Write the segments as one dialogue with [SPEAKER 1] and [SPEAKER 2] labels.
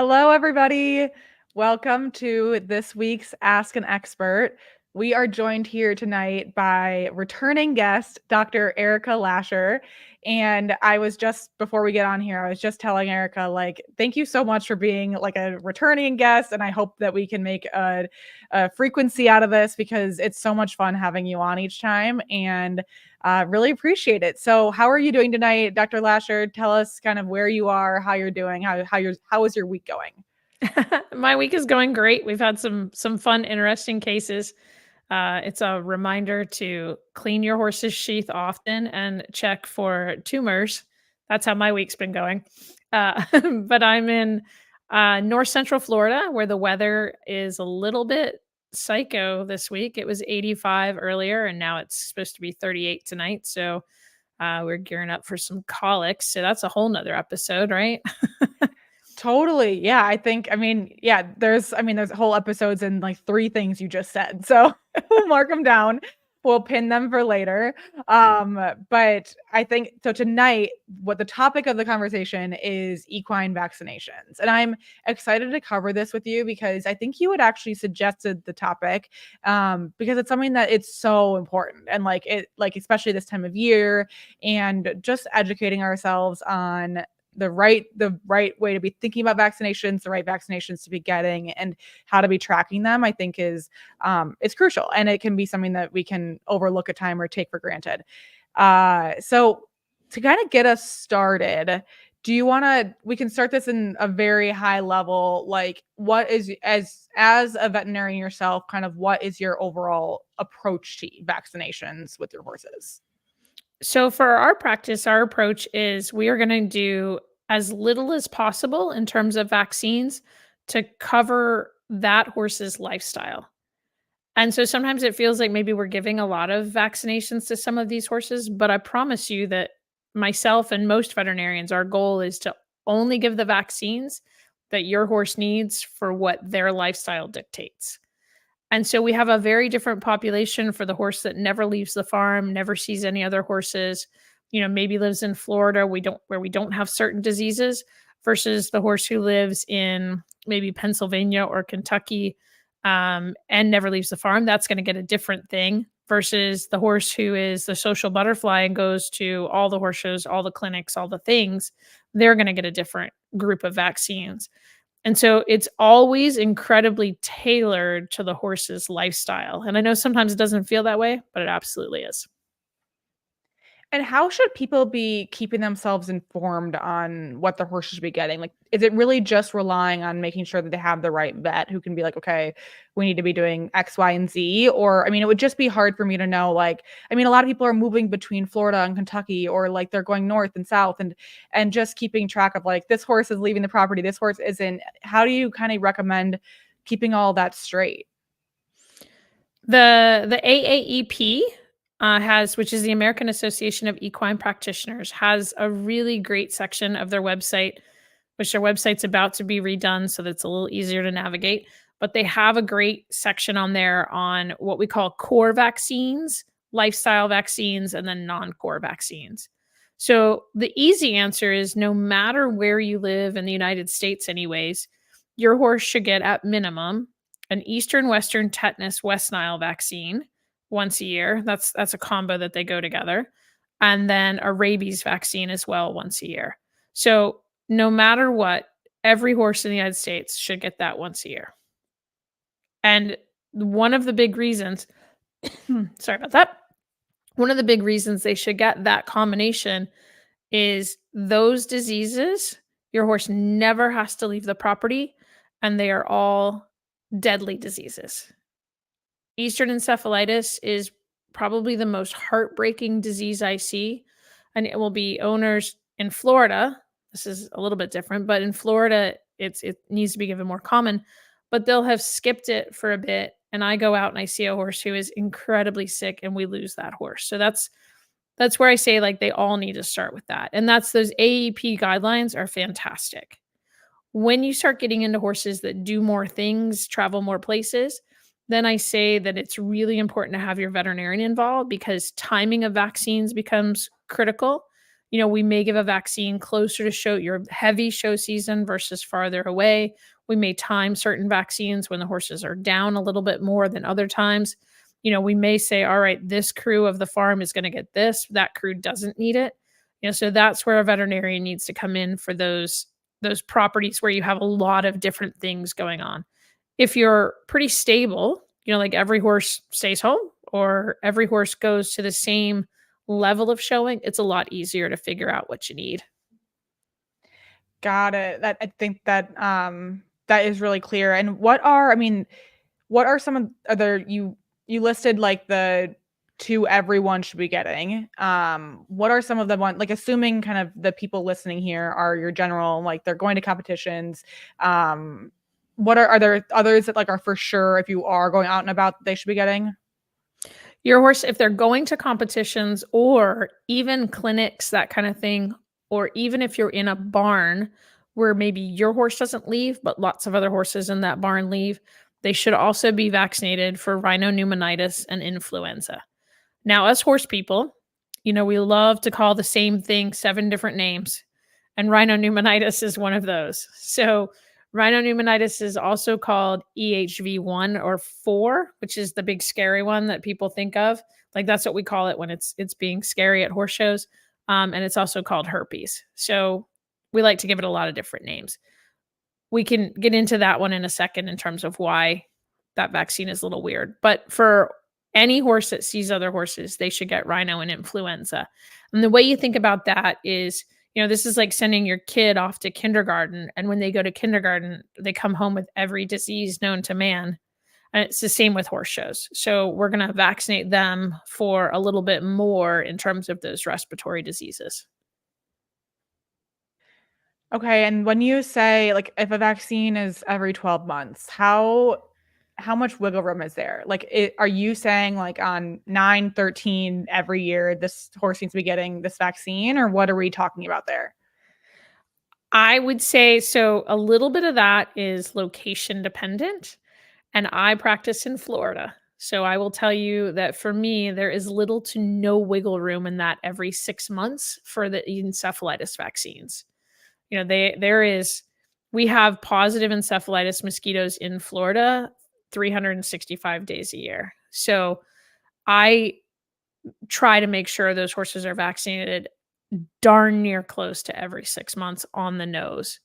[SPEAKER 1] Hello, everybody. Welcome to this week's Ask an Expert. We are joined here tonight by returning guest, Dr. Erica Lacher. And before we get on here, I was just telling Erica, thank you so much for being like a returning guest. And I hope that we can make a frequency out of this because it's so much fun having you on each time. And really appreciate it. So how are you doing tonight, Dr. Lacher? Tell us kind of where you are, how you're doing, how is your week going?
[SPEAKER 2] My week is going great. We've had some fun, interesting cases. It's a reminder to clean your horse's sheath often and check for tumors. That's how my week's been going. But I'm in north central Florida where the weather is a little bit psycho this week. It was 85 earlier and now it's supposed to be 38 tonight. So we're gearing up for some colics. So that's a whole nother episode, right?
[SPEAKER 1] Totally. Yeah. There's whole episodes and like 3 things you just said. So we'll mark them down. We'll pin them for later. But I think so tonight, what the topic of the conversation is equine vaccinations. And I'm excited to cover this with you because I think you had actually suggested the topic because it's something that it's so important and especially this time of year and just educating ourselves on the right way to be thinking about vaccinations, the right vaccinations to be getting, and how to be tracking them, I think is crucial. And it can be something that we can overlook at time or take for granted. So to kind of get us started, we can start this in a very high level, like what is, as a veterinarian yourself, kind of what is your overall approach to vaccinations with your horses?
[SPEAKER 2] So for our practice, our approach is we are going to do as little as possible in terms of vaccines to cover that horse's lifestyle. And so sometimes it feels like maybe we're giving a lot of vaccinations to some of these horses, but I promise you that myself and most veterinarians, our goal is to only give the vaccines that your horse needs for what their lifestyle dictates. And so we have a very different population for the horse that never leaves the farm, never sees any other horses, maybe lives in Florida, where we don't have certain diseases, versus the horse who lives in maybe Pennsylvania or Kentucky and never leaves the farm. That's going to get a different thing versus the horse who is the social butterfly and goes to all the horse shows, all the clinics, all the things. They're going to get a different group of vaccines. And so it's always incredibly tailored to the horse's lifestyle. And I know sometimes it doesn't feel that way, but it absolutely is.
[SPEAKER 1] And how should people be keeping themselves informed on what their horse should be getting? Like, is it really just relying on making sure that they have the right vet who can be like, okay, we need to be doing X, Y, and Z? Or, it would just be hard for me to know, a lot of people are moving between Florida and Kentucky, or like they're going north and south and just keeping track of like, this horse is leaving the property, this horse isn't. How do you kind of recommend keeping all that straight?
[SPEAKER 2] The AAEP which is the American Association of Equine Practitioners, has a really great section of their website, which their website's about to be redone so that it's a little easier to navigate. But they have a great section on there on what we call core vaccines, lifestyle vaccines, and then non-core vaccines. So the easy answer is no matter where you live in the United States anyways, your horse should get at minimum an Eastern Western tetanus West Nile vaccine once a year. That's a combo that they go together. And then a rabies vaccine as well once a year. So no matter what, every horse in the United States should get that once a year. And one of the big reasons, sorry about that. One of the big reasons they should get that combination is those diseases, your horse never has to leave the property, and they are all deadly diseases. Eastern encephalitis is probably the most heartbreaking disease I see, and it will be owners in Florida. This is a little bit different, but in Florida, it needs to be given more common, but they'll have skipped it for a bit. And I go out and I see a horse who is incredibly sick and we lose that horse. So that's where I say like they all need to start with that. And that's those AEP guidelines are fantastic. When you start getting into horses that do more things, travel more places, then I say that it's really important to have your veterinarian involved because timing of vaccines becomes critical. We may give a vaccine closer to your heavy show season versus farther away. We may time certain vaccines when the horses are down a little bit more than other times. We may say, all right, this crew of the farm is going to get this, that crew doesn't need it. So that's where a veterinarian needs to come in for those properties where you have a lot of different things going on. If you're pretty stable, like every horse stays home or every horse goes to the same level of showing, it's a lot easier to figure out what you need.
[SPEAKER 1] Got it. That I think that is really clear. And what are some of other you listed like the 2 everyone should be getting. What are some of the like assuming kind of the people listening here are your general, like they're going to competitions. What are there others that like are for sure if you are going out and about they should be getting?
[SPEAKER 2] Your horse, if they're going to competitions or even clinics, that kind of thing, or even if you're in a barn where maybe your horse doesn't leave, but lots of other horses in that barn leave, they should also be vaccinated for rhinopneumonitis and influenza. Now, as horse people, we love to call the same thing 7 different names, and rhinopneumonitis is one of those. So, rhinopneumonitis is also called EHV1 or 4, which is the big scary one that people think of. Like that's what we call it when it's being scary at horse shows. And it's also called herpes. So we like to give it a lot of different names. We can get into that one in a second in terms of why that vaccine is a little weird. But for any horse that sees other horses, they should get rhino and influenza. And the way you think about that is, this is like sending your kid off to kindergarten. And when they go to kindergarten, they come home with every disease known to man. And it's the same with horse shows. So we're going to vaccinate them for a little bit more in terms of those respiratory diseases.
[SPEAKER 1] Okay, and when you say like if a vaccine is every 12 months, how much wiggle room is there? Like are you saying like on 9, 13 every year this horse needs to be getting this vaccine, or what are we talking about there?
[SPEAKER 2] I would say so. A little bit of that is location dependent. And I practice in Florida. So I will tell you that for me, there is little to no wiggle room in that every 6 months for the encephalitis vaccines. We have positive encephalitis mosquitoes in Florida 365 days a year. So I try to make sure those horses are vaccinated darn near close to every 6 months on the nose.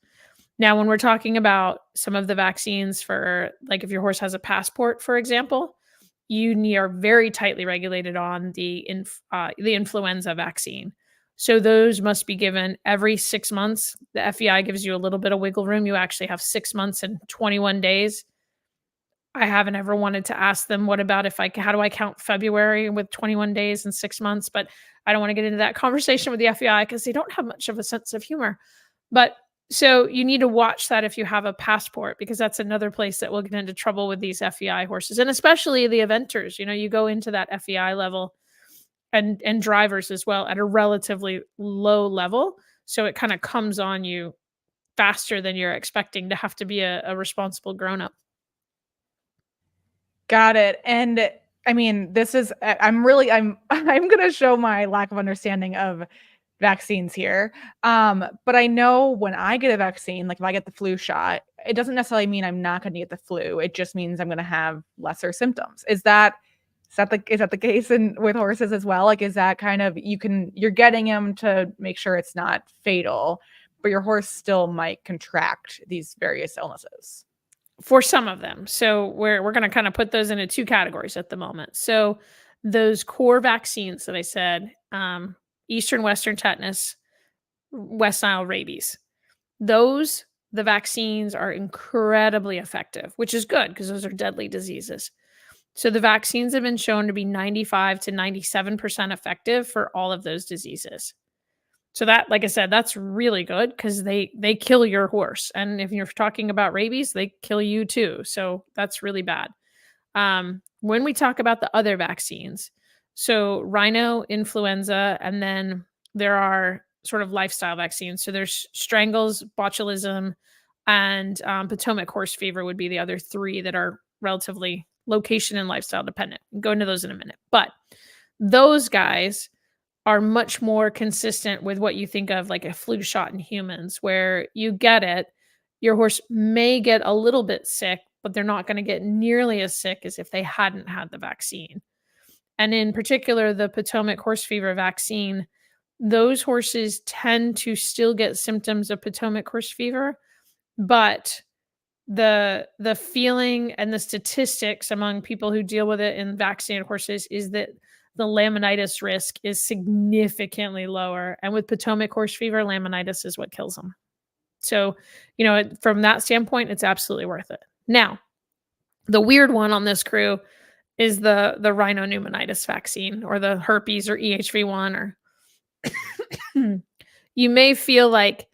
[SPEAKER 2] Now, when we're talking about some of the vaccines for, like if your horse has a passport, for example, are very tightly regulated on the influenza vaccine. So those must be given every 6 months. The FEI gives you a little bit of wiggle room. You actually have 6 months and 21 days. I haven't ever wanted to ask them, what about how do I count February with 21 days and 6 months? But I don't want to get into that conversation with the FEI because they don't have much of a sense of humor. But so you need to watch that if you have a passport, because that's another place that will get into trouble with these FEI horses, and especially the eventers. You go into that FEI level and drivers as well at a relatively low level. So it kind of comes on you faster than you're expecting to have to be a responsible grown-up.
[SPEAKER 1] Got it. And I mean, this is I'm really I'm going to show my lack of understanding of vaccines here. But I know when I get a vaccine, like if I get the flu shot, it doesn't necessarily mean I'm not going to get the flu. It just means I'm going to have lesser symptoms. Is that the case with horses as well? Like is that kind of you're getting them to make sure it's not fatal, but your horse still might contract these various illnesses?
[SPEAKER 2] For some of them. So we're going to kind of put those into 2 categories at the moment. So those core vaccines that I said, Eastern Western tetanus, West Nile rabies, the vaccines are incredibly effective, which is good because those are deadly diseases. So the vaccines have been shown to be 95 to 97% effective for all of those diseases. So that, like I said, that's really good because they kill your horse. And if you're talking about rabies, they kill you too. So that's really bad. When we talk about the other vaccines, so rhino, influenza, and then there are sort of lifestyle vaccines. So there's strangles, botulism, and Potomac horse fever would be the other 3 that are relatively location and lifestyle dependent. We'll go into those in a minute. But those guys are much more consistent with what you think of like a flu shot in humans, where you get it, your horse may get a little bit sick, but they're not going to get nearly as sick as if they hadn't had the vaccine. And in particular, the Potomac horse fever vaccine, those horses tend to still get symptoms of Potomac horse fever, but the feeling and the statistics among people who deal with it in vaccinated horses is that the laminitis risk is significantly lower. And with Potomac horse fever, laminitis is what kills them. So, from that standpoint, it's absolutely worth it. Now, the weird one on this crew is the rhinopneumonitis vaccine, or the herpes, or EHV1, or you may feel like,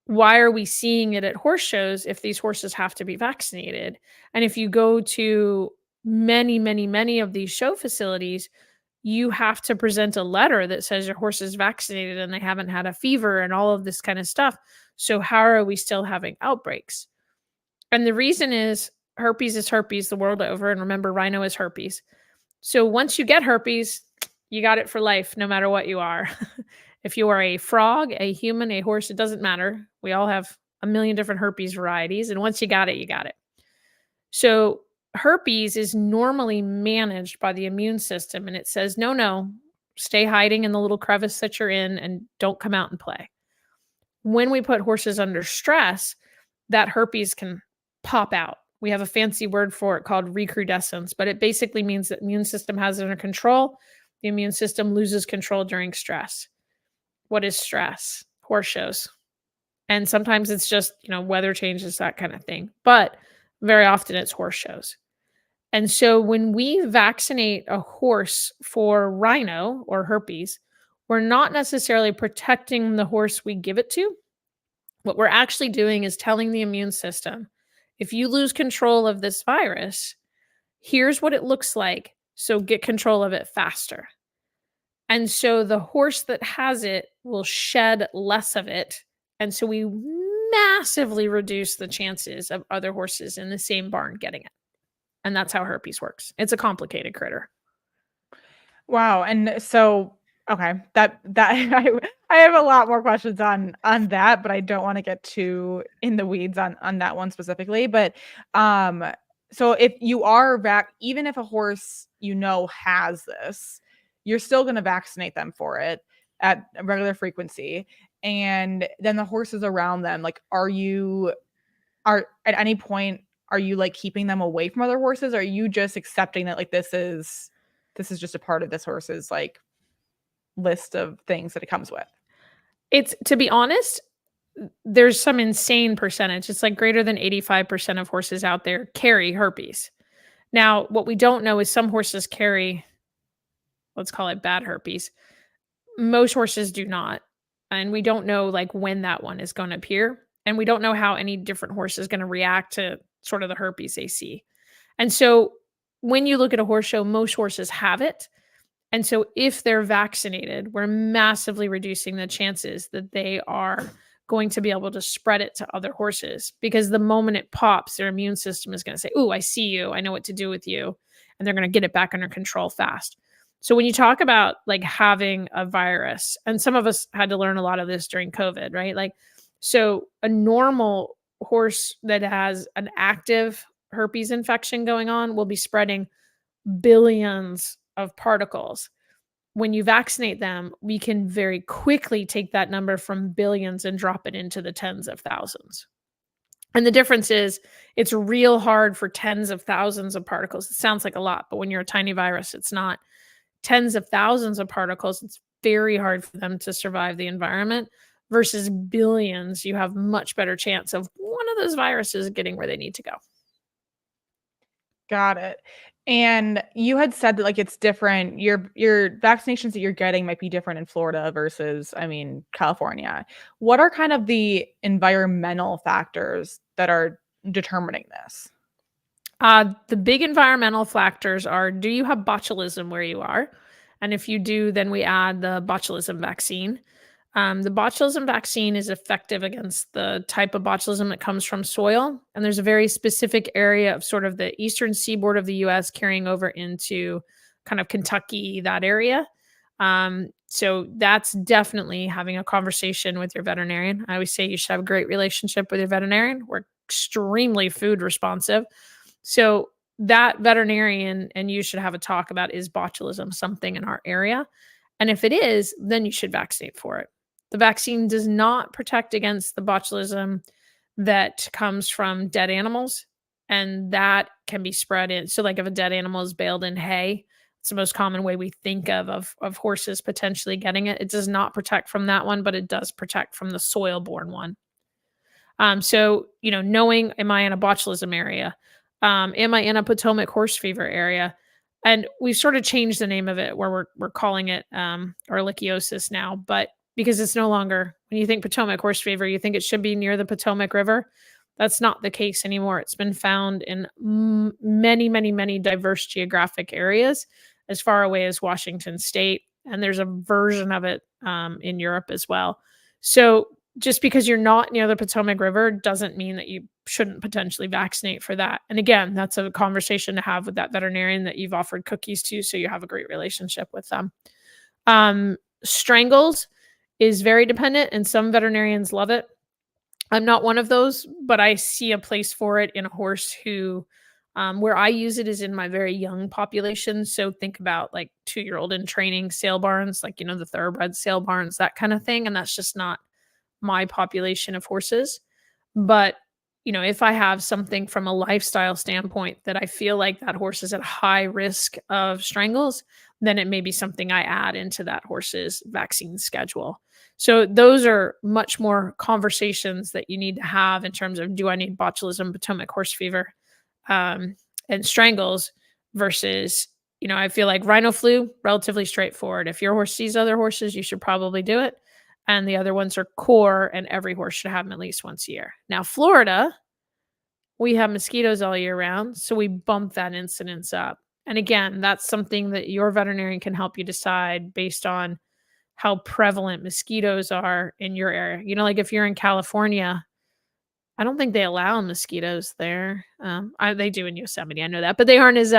[SPEAKER 2] why are we seeing it at horse shows if these horses have to be vaccinated? And if you go to many, many, many of these show facilities, you have to present a letter that says your horse is vaccinated and they haven't had a fever and all of this kind of stuff. So how are we still having outbreaks? And the reason is herpes is herpes the world over. And remember, rhino is herpes. So once you get herpes, you got it for life, no matter what you are. If you are a frog, a human, a horse, it doesn't matter. We all have a million different herpes varieties. And once you got it, you got it. So herpes is normally managed by the immune system. And it says, no, stay hiding in the little crevice that you're in and don't come out and play. When we put horses under stress, that herpes can pop out. We have a fancy word for it called recrudescence, but it basically means that the immune system has it under control. The immune system loses control during stress. What is stress? Horse shows. And sometimes it's just, weather changes, that kind of thing. But very often it's horse shows. And so when we vaccinate a horse for rhino or herpes, we're not necessarily protecting the horse we give it to. What we're actually doing is telling the immune system, if you lose control of this virus, here's what it looks like. So get control of it faster. And so the horse that has it will shed less of it. And so we massively reduce the chances of other horses in the same barn getting it. And that's how herpes works. It's a complicated critter.
[SPEAKER 1] Wow. And so, okay, that I have a lot more questions on that, but I don't want to get too in the weeds on that one specifically. But so if you are even if a horse has this, you're still going to vaccinate them for it at a regular frequency. And then the horses around them, like, are at any point, are you like keeping them away from other horses? Or are you just accepting that like this is just a part of this horse's like list of things that it comes with?
[SPEAKER 2] It's, to be honest, there's some insane percentage. It's like greater than 85% of horses out there carry herpes. Now, what we don't know is some horses carry, let's call it bad herpes. Most horses do not. And we don't know like when that one is going to appear. And we don't know how any different horse is going to react to sort of the herpes they see. And so when you look at a horse show, most horses have it. And so if they're vaccinated, we're massively reducing the chances that they are going to be able to spread it to other horses, because the moment it pops, their immune system is going to say, "Ooh, I see you. I know what to do with you." And they're going to get it back under control fast. So when you talk about like having a virus, and some of us had to learn a lot of this during COVID, right? Like, so a normal horse that has an active herpes infection going on will be spreading billions of particles. When you vaccinate them, we can very quickly take that number from billions and drop it into the tens of thousands. And the difference is it's real hard for tens of thousands of particles. It sounds like a lot, but when you're a tiny virus, it's not. Tens of thousands of particles, it's very hard for them to survive the environment, versus billions. You have much better chance of one of those viruses getting where they need to go.
[SPEAKER 1] Got it. And you had said that like it's different. Your vaccinations that you're getting might be different in Florida versus, California. What are kind of the environmental factors that are determining this?
[SPEAKER 2] The big environmental factors are, do you have botulism where you are? And if you do, then we add the botulism vaccine. The botulism vaccine is effective against the type of botulism that comes from soil. And there's a very specific area of sort of the eastern seaboard of the US carrying over into kind of Kentucky, that area. So that's definitely having a conversation with your veterinarian. I always say you should have a great relationship with your veterinarian. We're extremely food responsive. So that veterinarian and you should have a talk about, is botulism something in our area? And if it is, then you should vaccinate for it. The vaccine does not protect against the botulism that comes from dead animals, and that can be spread in. So, like if a dead animal is baled in hay, it's the most common way we think of horses potentially getting it. It does not protect from that one, but it does protect from the soil-borne one. So, knowing, am I in a botulism area? Am I in a Potomac horse fever area? And we've sort of changed the name of it, where we're calling it ehrlichiosis now, but because it's no longer, when you think Potomac horse fever, you think it should be near the Potomac River. That's not the case anymore. It's been found in many, many, many diverse geographic areas as far away as Washington State. And there's a version of it in Europe as well. So just because you're not near the Potomac River doesn't mean that you shouldn't potentially vaccinate for that. And again, that's a conversation to have with that veterinarian that you've offered cookies to, so you have a great relationship with them. Strangles is very dependent, and some veterinarians love it. I'm not one of those, but I see a place for it in a horse who, where I use it is in my very young population. So think about like 2-year-old in training sale barns, like, the thoroughbred sale barns, that kind of thing. And that's just not my population of horses. But, if I have something from a lifestyle standpoint that I feel like that horse is at high risk of strangles, then it may be something I add into that horse's vaccine schedule. So those are much more conversations that you need to have in terms of, do I need botulism, Potomac horse fever, and strangles versus, I feel like rhino flu, relatively straightforward. If your horse sees other horses, you should probably do it. And the other ones are core, and every horse should have them at least once a year. Now, Florida, we have mosquitoes all year round, so we bump that incidence up. And again, that's something that your veterinarian can help you decide based on how prevalent mosquitoes are in your area. Like if you're in California, I don't think they allow mosquitoes there. They do in Yosemite, I know that, but they aren't as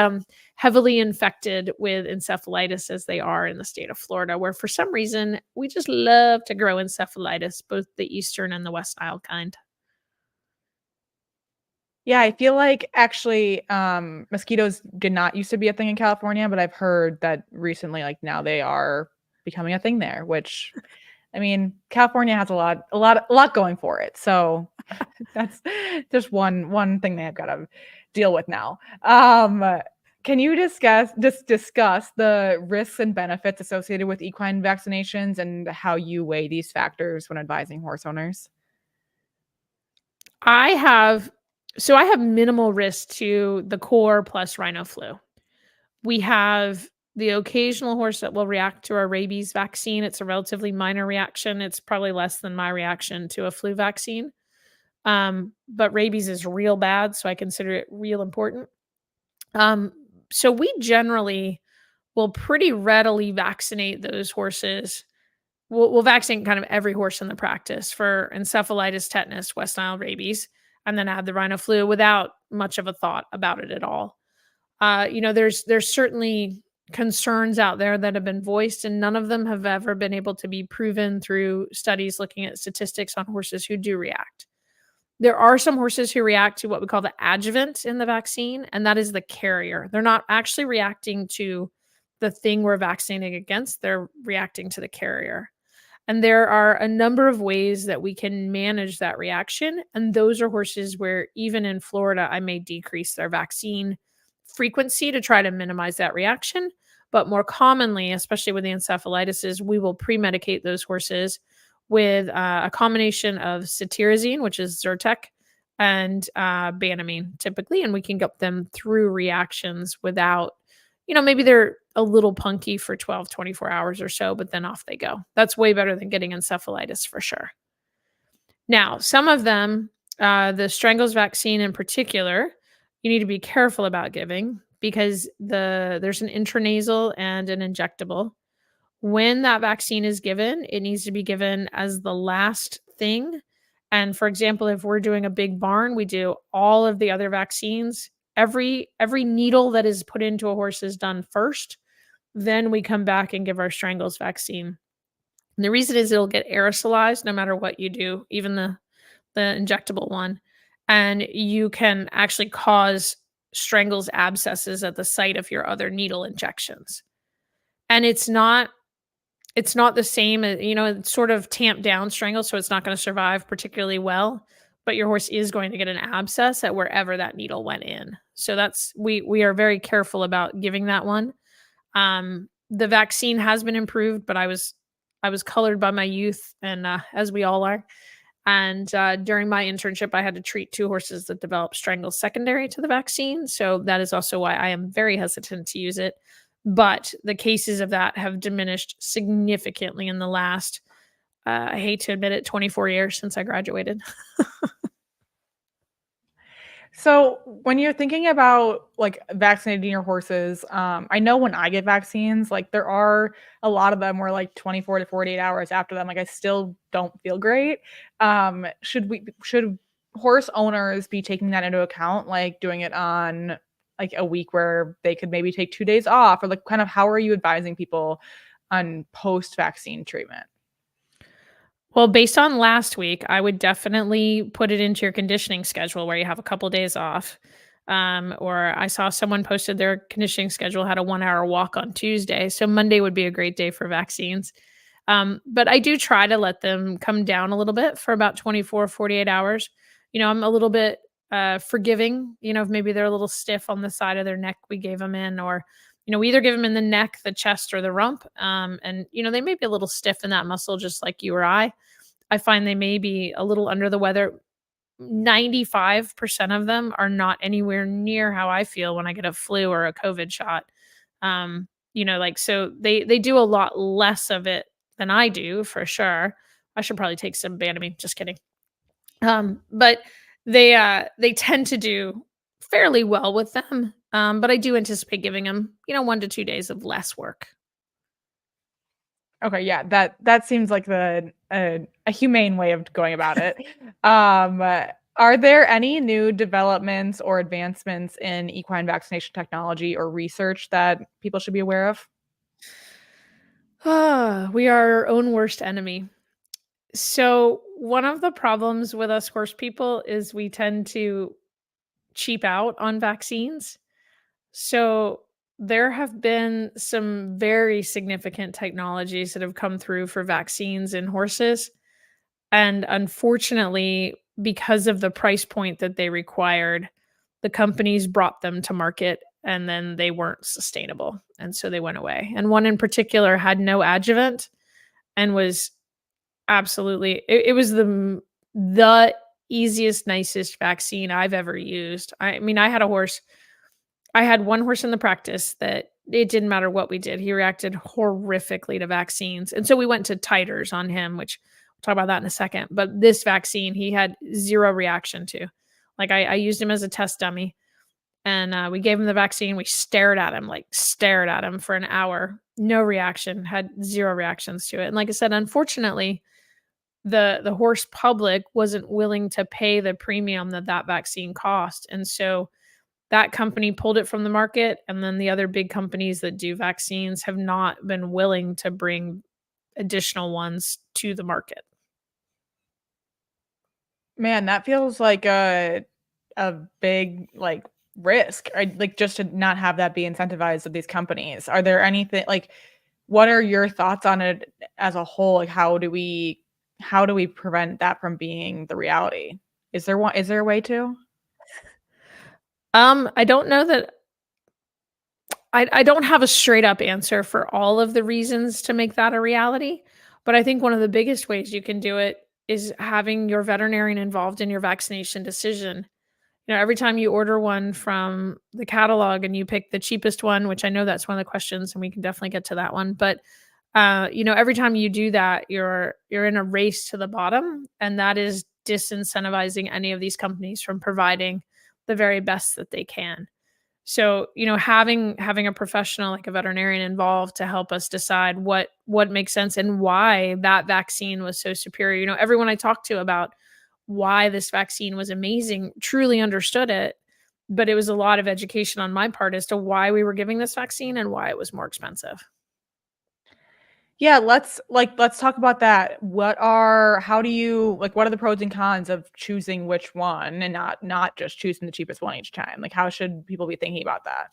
[SPEAKER 2] heavily infected with encephalitis as they are in the state of Florida, where for some reason we just love to grow encephalitis, both the Eastern and the West Nile kind.
[SPEAKER 1] Yeah, I feel like actually, mosquitoes did not used to be a thing in California, but I've heard that recently, like now they are becoming a thing there, which I mean, California has a lot going for it. So that's just one thing they've got to deal with now. Can you discuss the risks and benefits associated with equine vaccinations and how you weigh these factors when advising horse owners?
[SPEAKER 2] I have I have minimal risk to the core plus rhino flu. We have the occasional horse that will react to our rabies vaccine. It's a relatively minor reaction. It's probably less than my reaction to a flu vaccine. But rabies is real bad, so I consider it real important. So we generally will pretty readily vaccinate those horses. We'll vaccinate kind of every horse in the practice for encephalitis, tetanus, West Nile rabies, and then add the rhino flu without much of a thought about it at all. There's certainly concerns out there that have been voiced, and none of them have ever been able to be proven through studies looking at statistics on horses who do react. There are some horses who react to what we call the adjuvant in the vaccine, and that is the carrier. They're not actually reacting to the thing we're vaccinating against, they're reacting to the carrier. And there are a number of ways that we can manage that reaction. And those are horses where, even in Florida, I may decrease their vaccine frequency to try to minimize that reaction. But more commonly, especially with the encephalitis, we will pre-medicate those horses with a combination of cetirizine, which is Zyrtec, and Banamine typically. And we can get them through reactions without, maybe they're a little punky for 12, 24 hours or so, but then off they go. That's way better than getting encephalitis for sure. Now, some of them, the strangles vaccine in particular, you need to be careful about giving because there's an intranasal and an injectable. When that vaccine is given, it needs to be given as the last thing. And for example, if we're doing a big barn, we do all of the other vaccines. Every needle that is put into a horse is done first. Then we come back and give our strangles vaccine. And the reason is it'll get aerosolized no matter what you do, even the injectable one. And you can actually cause strangles abscesses at the site of your other needle injections. And it's not the same as, it's sort of tamped down strangle, so it's not going to survive particularly well. But your horse is going to get an abscess at wherever that needle went in. So that's we are very careful about giving that one. The vaccine has been improved, but I was colored by my youth, and as we all are. And during my internship, I had to treat 2 horses that developed strangles secondary to the vaccine. So that is also why I am very hesitant to use it. But the cases of that have diminished significantly in the last, I hate to admit it, 24 years since I graduated.
[SPEAKER 1] So when you're thinking about like vaccinating your horses, I know when I get vaccines, like there are a lot of them where like 24 to 48 hours after them, like I still don't feel great. Should horse owners be taking that into account, like doing it on like a week where they could maybe take 2 days off, or like kind of how are you advising people on post-vaccine treatment?
[SPEAKER 2] Well, based on last week, I would definitely put it into your conditioning schedule where you have a couple days off. Or I saw someone posted their conditioning schedule had a 1 hour walk on Tuesday. So Monday would be a great day for vaccines. But I do try to let them come down a little bit for about 24, 48 hours. I'm a little bit forgiving, if maybe they're a little stiff on the side of their neck we gave them in, or, we either give them in the neck, the chest, or the rump. And, they may be a little stiff in that muscle, just like you or I. I find they may be a little under the weather. 95% of them are not anywhere near how I feel when I get a flu or a COVID shot. Like, so they do a lot less of it than I do, for sure. I should probably take some Banamine, just kidding. But they tend to do fairly well with them. But I do anticipate giving them, 1 to 2 days of less work.
[SPEAKER 1] Okay, yeah, that seems like a humane way of going about it. Are there any new developments or advancements in equine vaccination technology or research that people should be aware of?
[SPEAKER 2] We are our own worst enemy. So, one of the problems with us horse people is we tend to cheap out on vaccines. So, there have been some very significant technologies that have come through for vaccines in horses. And unfortunately, because of the price point that they required, the companies brought them to market and then they weren't sustainable. And so they went away. And one in particular had no adjuvant and was absolutely it was the easiest, nicest vaccine I've ever used. I mean, I had one horse in the practice that it didn't matter what we did. He reacted horrifically to vaccines. And so we went to titers on him, which we'll talk about that in a second. But this vaccine, he had zero reaction to. Like I used him as a test dummy, and we gave him the vaccine. We stared at him for an hour. No reaction, had zero reactions to it. And like I said, unfortunately, the horse public wasn't willing to pay the premium that vaccine cost. And so that company pulled it from the market, and then the other big companies that do vaccines have not been willing to bring additional ones to the market.
[SPEAKER 1] Man, that feels like a big like risk, like just to not have that be incentivized with these companies. Are there anything like what are your thoughts on it as a whole? Like how do we prevent that from being the reality? Is there a way to?
[SPEAKER 2] I don't know that I don't have a straight up answer for all of the reasons to make that a reality, but I think one of the biggest ways you can do it is having your veterinarian involved in your vaccination decision. Every time you order one from the catalog and you pick the cheapest one, which I know that's one of the questions, and we can definitely get to that one. But every time you do that, you're in a race to the bottom, and that is disincentivizing any of these companies from providing the very best that they can. So, having a professional like a veterinarian involved to help us decide what makes sense and why that vaccine was so superior. Everyone I talked to about why this vaccine was amazing truly understood it. But it was a lot of education on my part as to why we were giving this vaccine and why it was more expensive.
[SPEAKER 1] Yeah, let's talk about that. What are what are the pros and cons of choosing which one and not just choosing the cheapest one each time? Like how should people be thinking about that?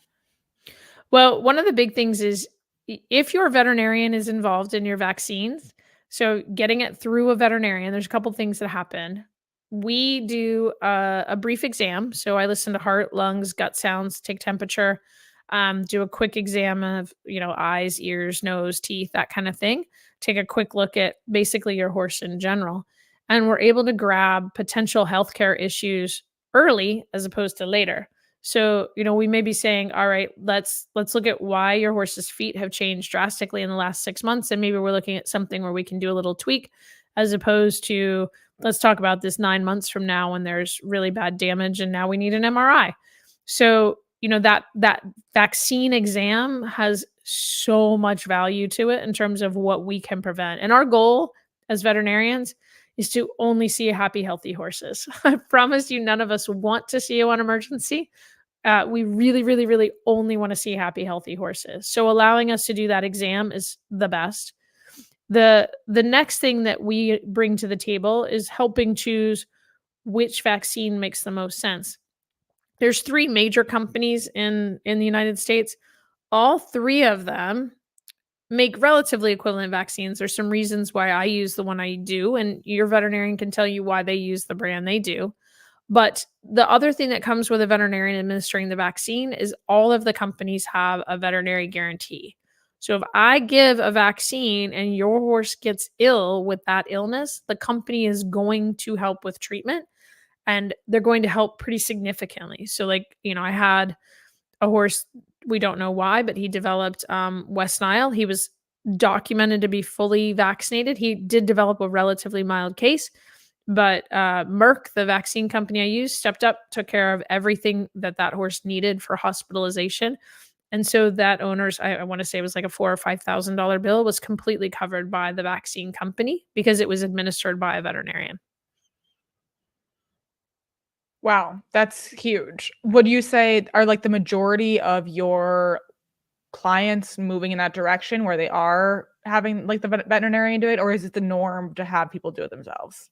[SPEAKER 2] Well, one of the big things is if your veterinarian is involved in your vaccines, so getting it through a veterinarian, there's a couple things that happen. We do a brief exam. So I listen to heart, lungs, gut sounds, take temperature, do a quick exam of, eyes, ears, nose, teeth, that kind of thing. Take a quick look at basically your horse in general. And we're able to grab potential healthcare issues early as opposed to later. So, we may be saying, all right, let's look at why your horse's feet have changed drastically in the last 6 months, and maybe we're looking at something where we can do a little tweak, as opposed to let's talk about this 9 months from now when there's really bad damage and now we need an MRI. So, that vaccine exam has so much value to it in terms of what we can prevent. And our goal as veterinarians is to only see happy, healthy horses. I promise you, none of us want to see you on emergency. We really, really, really only want to see happy, healthy horses. So allowing us to do that exam is the best. The next thing that we bring to the table is helping choose which vaccine makes the most sense. There's 3 major companies in the United States. All 3 of them make relatively equivalent vaccines. There's some reasons why I use the one I do, and your veterinarian can tell you why they use the brand they do. But the other thing that comes with a veterinarian administering the vaccine is all of the companies have a veterinary guarantee. So if I give a vaccine and your horse gets ill with that illness, the company is going to help with treatment and they're going to help pretty significantly. So, like, I had a horse, we don't know why, but he developed West Nile. He was documented to be fully vaccinated. He did develop a relatively mild case, but Merck, the vaccine company I use, stepped up, took care of everything that horse needed for hospitalization. And so that owner's, I want to say it was like a $4,000 or $5,000 bill, was completely covered by the vaccine company because it was administered by a veterinarian.
[SPEAKER 1] Wow, that's huge. Would you say are like the majority of your clients moving in that direction where they are having like the veterinarian do it, or is it the norm to have people do it themselves?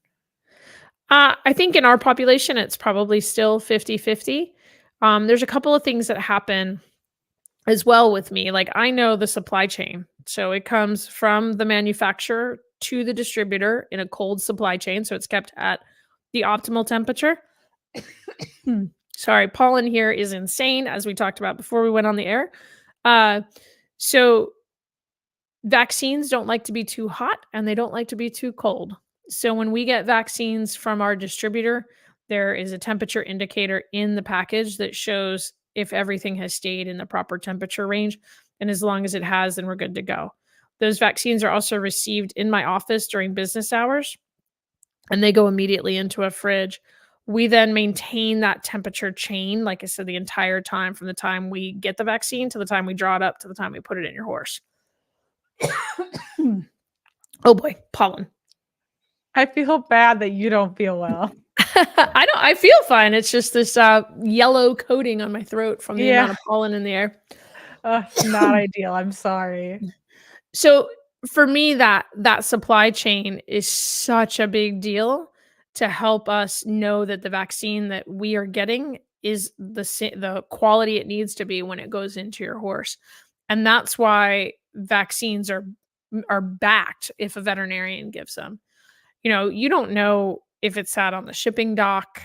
[SPEAKER 2] I think in our population, it's probably still 50-50. There's a couple of things that happen as well with me. Like, I know the supply chain. So it comes from the manufacturer to the distributor in a cold supply chain. So it's kept at the optimal temperature. Sorry, pollen here is insane, as we talked about before we went on the air. Uh, so vaccines don't like to be too hot and they don't like to be too cold. So when we get vaccines from our distributor, there is a temperature indicator in the package that shows if everything has stayed in the proper temperature range. And as long as it has, then we're good to go. Those vaccines are also received in my office during business hours and they go immediately into a fridge. We then maintain that temperature chain, like I said, the entire time from the time we get the vaccine to the time we draw it up to the time we put it in your horse. Oh boy, pollen.
[SPEAKER 1] I feel bad that you don't feel well.
[SPEAKER 2] I feel fine. It's just this yellow coating on my throat from the
[SPEAKER 1] Yeah,
[SPEAKER 2] amount of pollen in the air.
[SPEAKER 1] it's not ideal. I'm sorry.
[SPEAKER 2] So for me, that supply chain is such a big deal to help us know that the vaccine that we are getting is the quality it needs to be when it goes into your horse. And that's why vaccines are backed if a veterinarian gives them. You don't know if it sat on the shipping dock.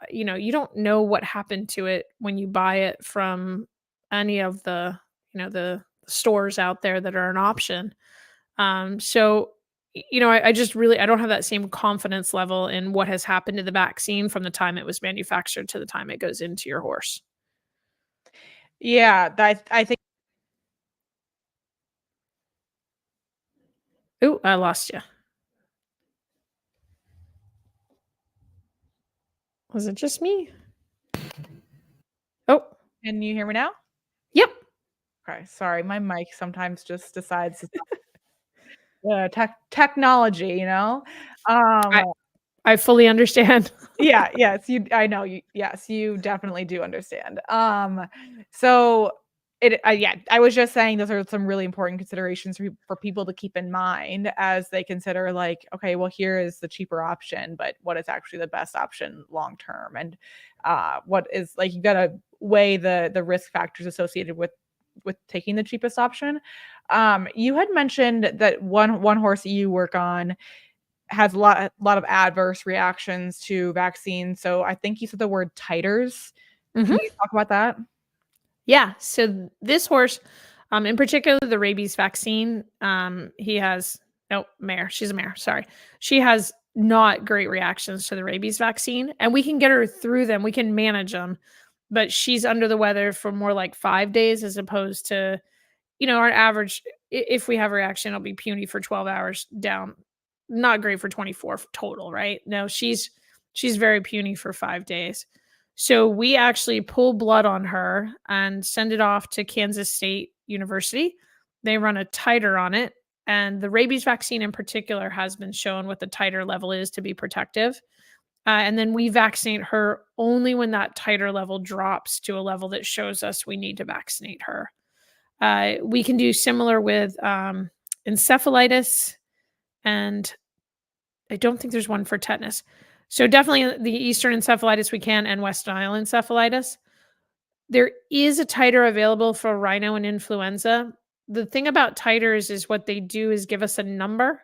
[SPEAKER 2] You don't know what happened to it when you buy it from any of the stores out there that are an option. So, I just really I don't have that same confidence level in what has happened to the vaccine from the time it was manufactured to the time it goes into your horse.
[SPEAKER 1] Yeah, that I think
[SPEAKER 2] Ooh, I lost you. Was it just me? Oh,
[SPEAKER 1] can you hear me now?
[SPEAKER 2] yep.
[SPEAKER 1] Okay, sorry, my mic sometimes just decides to technology, you know? Um,
[SPEAKER 2] I fully understand.
[SPEAKER 1] Yeah, yes, I know you, yes, you definitely do understand. So yeah, I was just saying those are some really important considerations for people to keep in mind as they consider like, okay, well, here is the cheaper option, but what is actually the best option long term? And what is like you gotta weigh the risk factors associated with taking the cheapest option. You had mentioned that one horse that you work on has a lot of adverse reactions to vaccines, so I think you said the word titers. Can
[SPEAKER 2] Mhm.
[SPEAKER 1] you talk about that?
[SPEAKER 2] Yeah. So this horse, in particular, the rabies vaccine, he has no mare. She's a mare. Sorry, she has not great reactions to the rabies vaccine, and we can get her through them. We can manage them, but she's under the weather for more like 5 days as opposed to our average. If we have a reaction, it'll be puny for 12 hours down, not great for 24 total, right? No, she's very puny for 5 days. So we actually pull blood on her and send it off to Kansas State University. They run a titer on it. And the rabies vaccine in particular has been shown what the titer level is to be protective. And then we vaccinate her only when that titer level drops to a level that shows us we need to vaccinate her. We can do similar with encephalitis, and I don't think there's one for tetanus. So definitely the Eastern encephalitis we can, and West Nile encephalitis. There is a titer available for rhino and influenza. The thing about titers is what they do is give us a number,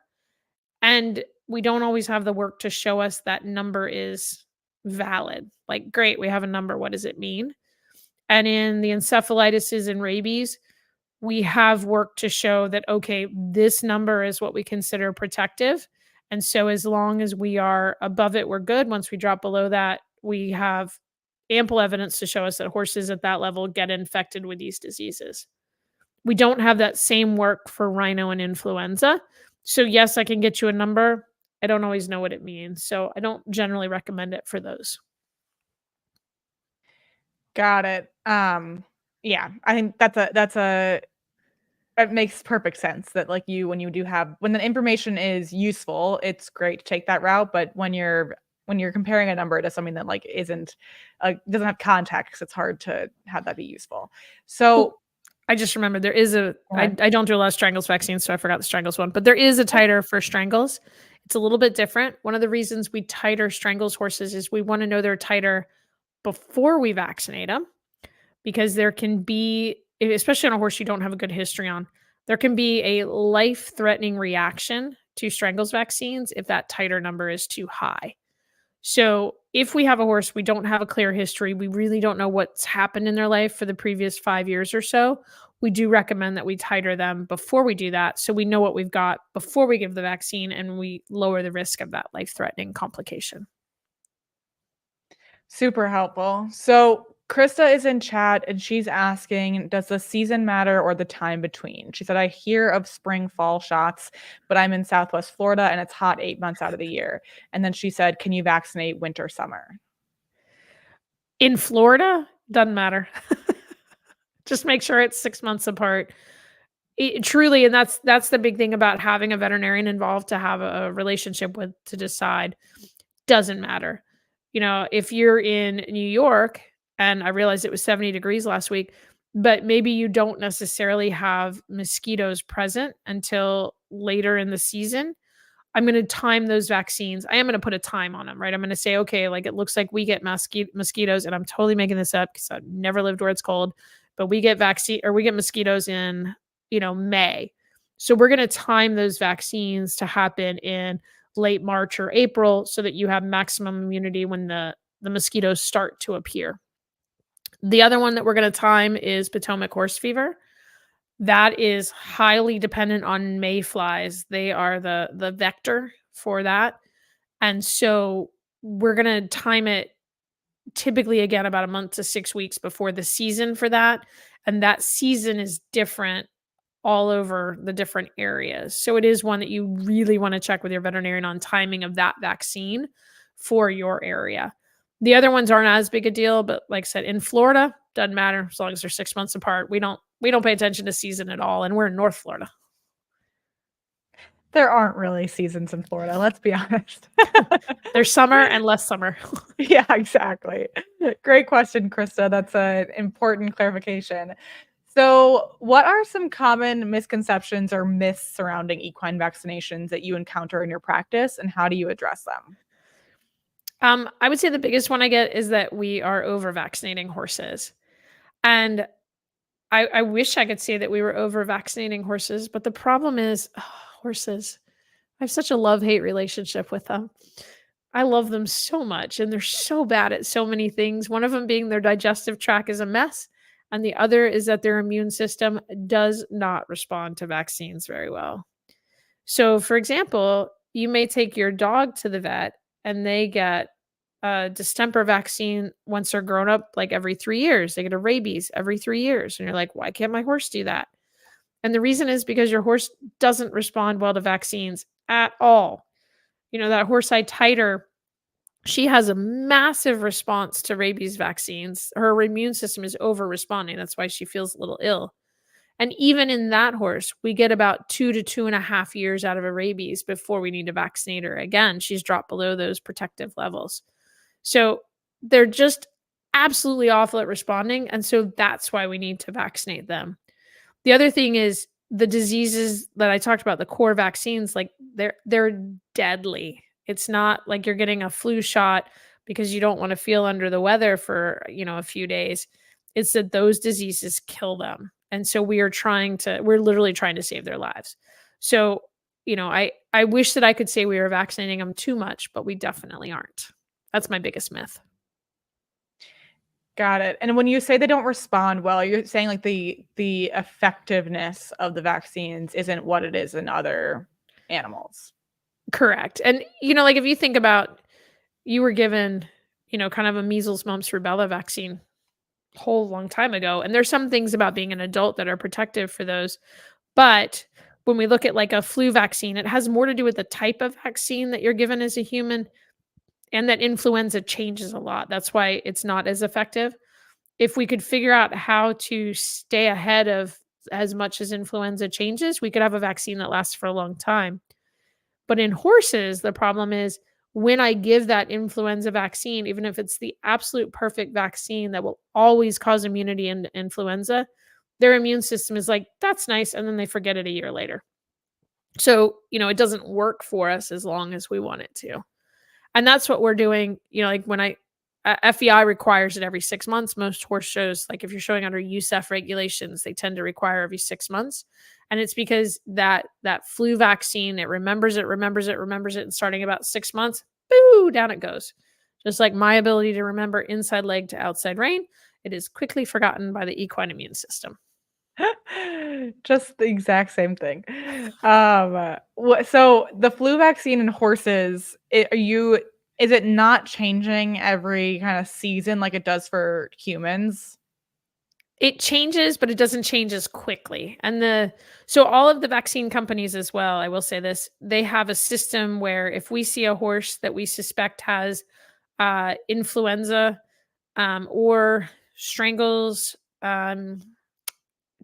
[SPEAKER 2] and we don't always have the work to show us that number is valid. Like, great, we have a number. What does it mean? And in the encephalitis and rabies, we have work to show that, okay, this number is what we consider protective. And so as long as we are above it, we're good. Once we drop below that, we have ample evidence to show us that horses at that level get infected with these diseases. We don't have that same work for rhino and influenza. So yes, I can get you a number. I don't always know what it means. So I don't generally recommend it for those.
[SPEAKER 1] Got it. Yeah, I think that's a it makes perfect sense that, like, when you do have when the information is useful, it's great to take that route, but when you're comparing a number to something that, like, isn't, doesn't have context, it's hard to have that be useful.
[SPEAKER 2] Oh,
[SPEAKER 1] So
[SPEAKER 2] I just remembered there is a
[SPEAKER 1] go
[SPEAKER 2] I
[SPEAKER 1] ahead.
[SPEAKER 2] I don't do a lot of strangles vaccines, so I forgot the strangles one, but there is a titer for strangles. It's a little bit different. One of the reasons we titer strangles horses is we wanna know their titer before we vaccinate them, because there can be, especially on a horse you don't have a good history on, there can be a life-threatening reaction to strangles vaccines if that titer number is too high. So, if we have a horse, we don't have a clear history, we really don't know what's happened in their life for the previous 5 years or so, we do recommend that we titer them before we do that, so we know what we've got before we give the vaccine and we lower the risk of that life-threatening complication.
[SPEAKER 1] Super helpful. So Krista is in chat and she's asking, does the season matter or the time between? She said, I hear of spring fall shots, but I'm in Southwest Florida and it's hot 8 months out of the year. And then she said, can you vaccinate winter, summer?
[SPEAKER 2] In Florida, doesn't matter. Just make sure it's 6 months apart. Truly, and that's the big thing about having a veterinarian involved to have a relationship with to decide. Doesn't matter. If you're in New York, and I realized it was 70 degrees last week, but maybe you don't necessarily have mosquitoes present until later in the season. I'm going to time those vaccines. I am going to put a time on them, right? I'm going to say, okay, like it looks like we get mosquitoes, and I'm totally making this up because I've never lived where it's cold, but we get we get mosquitoes in, May. So we're going to time those vaccines to happen in late March or April so that you have maximum immunity when the mosquitoes start to appear. The other one that we're going to time is Potomac horse fever. That is highly dependent on mayflies. They are the vector for that. And so we're going to time it typically again about a month to 6 weeks before the season for that. And that season is different all over the different areas. So it is one that you really want to check with your veterinarian on timing of that vaccine for your area. The other ones aren't as big a deal, but like I said, in Florida, doesn't matter as long as they're 6 months apart. We don't pay attention to season at all, and we're in North Florida.
[SPEAKER 1] There aren't really seasons in Florida, let's be honest.
[SPEAKER 2] There's summer and less summer.
[SPEAKER 1] Yeah, exactly. Great question, Krista. That's an important clarification. So, what are some common misconceptions or myths surrounding equine vaccinations that you encounter in your practice, and how do you address them?
[SPEAKER 2] I would say the biggest one I get is that we are over vaccinating horses. And I wish I could say that we were over vaccinating horses, but the problem is horses. I have such a love-hate relationship with them. I love them so much, and they're so bad at so many things. One of them being their digestive tract is a mess, and the other is that their immune system does not respond to vaccines very well. So, for example, you may take your dog to the vet and they get a distemper vaccine once they're grown up, like every 3 years. They get a rabies every 3 years. And you're like, why can't my horse do that? And the reason is because your horse doesn't respond well to vaccines at all. That horse I tighter, she has a massive response to rabies vaccines. Her immune system is over responding. That's why she feels a little ill. And even in that horse, we get about 2 to 2.5 years out of a rabies before we need to vaccinate her again. She's dropped below those protective levels. So they're just absolutely awful at responding. And so that's why we need to vaccinate them. The other thing is the diseases that I talked about, the core vaccines, like they're deadly. It's not like you're getting a flu shot because you don't want to feel under the weather for, a few days. It's that those diseases kill them. And so we're literally trying to save their lives. So, I wish that I could say we were vaccinating them too much, but we definitely aren't. That's my biggest myth.
[SPEAKER 1] Got it. And when you say they don't respond well, you're saying like the effectiveness of the vaccines isn't what it is in other animals.
[SPEAKER 2] Correct. And, like if you think about you were given, kind of a measles, mumps, rubella vaccine a whole long time ago. And there's some things about being an adult that are protective for those. But when we look at like a flu vaccine, it has more to do with the type of vaccine that you're given as a human, and that influenza changes a lot. That's why it's not as effective. If we could figure out how to stay ahead of as much as influenza changes, we could have a vaccine that lasts for a long time. But in horses, the problem is when I give that influenza vaccine, even if it's the absolute perfect vaccine that will always cause immunity in influenza, their immune system is like, that's nice. And then they forget it a year later. So, it doesn't work for us as long as we want it to. And that's what we're doing. Like when FEI requires it every 6 months. Most horse shows, like if you're showing under USEF regulations, they tend to require every 6 months. And it's because that flu vaccine, it remembers it, and starting about 6 months, boo, down it goes. Just like my ability to remember inside leg to outside rein, it is quickly forgotten by the equine immune system.
[SPEAKER 1] Just the exact same thing. So the flu vaccine in horses, is it not changing every kind of season like it does for humans?
[SPEAKER 2] It changes, but it doesn't change as quickly. So all of the vaccine companies as well, I will say this, they have a system where if we see a horse that we suspect has influenza or strangles,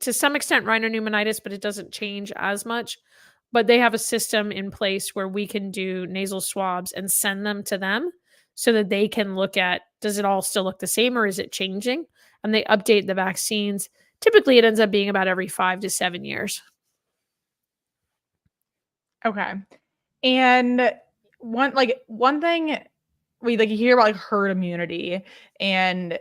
[SPEAKER 2] to some extent rhinopneumonitis, but it doesn't change as much. But they have a system in place where we can do nasal swabs and send them to them so that they can look at, does it all still look the same or is it changing? And they update the vaccines. Typically, it ends up being about every 5 to 7 years.
[SPEAKER 1] Okay. And one thing you hear about like herd immunity, and